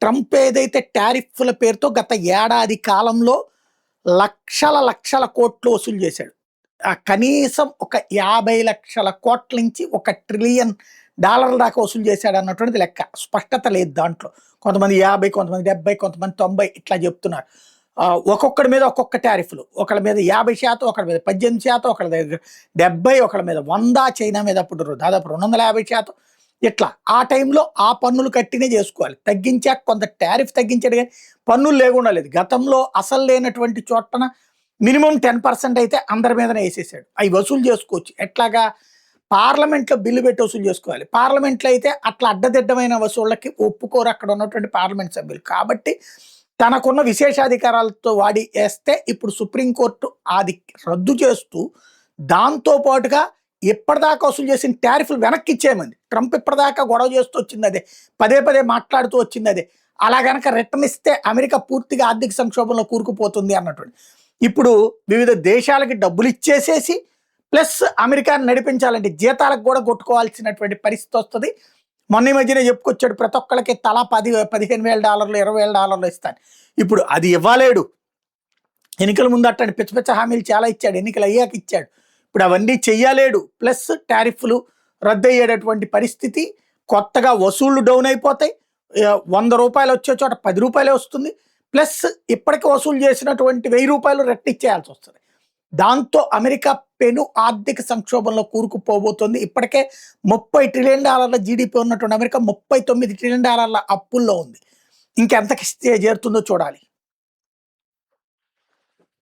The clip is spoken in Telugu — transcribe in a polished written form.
ట్రంప్ ఏదైతే టారిఫ్ల పేరుతో గత ఏడాది కాలంలో లక్షల కోట్లు వసూలు చేశాడు. కనీసం ఒక 50 లక్షల కోట్ల నుంచి $1 ట్రిలియన్ దాకా వసూలు చేశాడు అన్నటువంటిది లెక్క. స్పష్టత లేదు దాంట్లో. కొంతమంది 50, కొంతమంది 70, కొంతమంది 90 ఇట్లా చెప్తున్నారు. ఒక్కొక్కడి మీద ఒక్కొక్క టారిఫ్లు. ఒకళ్ళ మీద 50%, ఒకళ్ళ మీద 18%, ఒకళ్ళ దగ్గర 70, ఒకళ్ళ మీద 100, చైనా మీద అప్పుడు దాదాపు 250%. ఇట్లా ఆ టైంలో ఆ పన్నులు కట్టినే చేసుకోవాలి. తగ్గించాక కొంత టారిఫ్ తగ్గించాడు కానీ పన్నులు లేకుండా లేదు. గతంలో అసలు లేనటువంటి చోటన మినిమం 10% అయితే అందరి మీదనే వేసేసాడు. అవి వసూలు చేసుకోవచ్చు. ఎట్లాగా పార్లమెంట్లో బిల్లు పెట్టి వసూలు చేసుకోవాలి. పార్లమెంట్లో అయితే అట్లా అడ్డదిడ్డమైన వసూళ్ళకి ఒప్పుకోరు అక్కడ ఉన్నటువంటి పార్లమెంట్ సభ్యులు. కాబట్టి తనకున్న విశేషాధికారాలతో వాడి వేస్తే ఇప్పుడు సుప్రీంకోర్టు అది రద్దు చేస్తూ దాంతో పాటుగా ఇప్పటిదాకా వసూలు చేసిన టారిఫ్లు వెనక్కి ఇచ్చేయమంది. ట్రంప్ ఇప్పటిదాకా గొడవ చేస్తూ వచ్చింది అదే, పదే మాట్లాడుతూ వచ్చింది అదే. అలా గనక రిటర్న్ ఇస్తే అమెరికా పూర్తిగా ఆర్థిక సంక్షోభంలో కూరుకుపోతుంది అన్నటువంటి. ఇప్పుడు వివిధ దేశాలకి డబ్బులు ఇచ్చేసేసి ప్లస్ అమెరికాను నడిపించాలంటే జీతాలకు కూడా కొట్టుకోవాల్సినటువంటి పరిస్థితి వస్తుంది. మొన్న ఈ మధ్యనే చెప్పుకొచ్చాడు ప్రతి ఒక్కళ్ళకి తలా $15,000, $20,000 ఇస్తాను. ఇప్పుడు అది ఇవ్వలేడు. ఎన్నికల ముందు అట్టండి పిచ్చ హామీలు చాలా ఇచ్చాడు, ఎన్నికలు అయ్యాక ఇచ్చాడు. ఇప్పుడు అవన్నీ చెయ్యలేడు. ప్లస్ టారిఫ్లు రద్దు అయ్యేటటువంటి పరిస్థితి, కొత్తగా వసూళ్లు డౌన్ అయిపోతాయి. ₹100 వచ్చే చోట ₹10 వస్తుంది. ప్లస్ ఇప్పటికి వసూలు చేసినటువంటి ₹1000 రెట్టిచ్చేయాల్సి వస్తుంది. దాంతో అమెరికా పెను ఆర్థిక సంక్షోభంలో కూరుకుపోబోతుంది. ఇప్పటికే $30 ట్రిలియన్ జీడిపి ఉన్నటువంటి అమెరికా $39 ట్రిలియన్ అప్పుల్లో ఉంది. ఇంకెంతకి చేరుతుందో చూడాలి.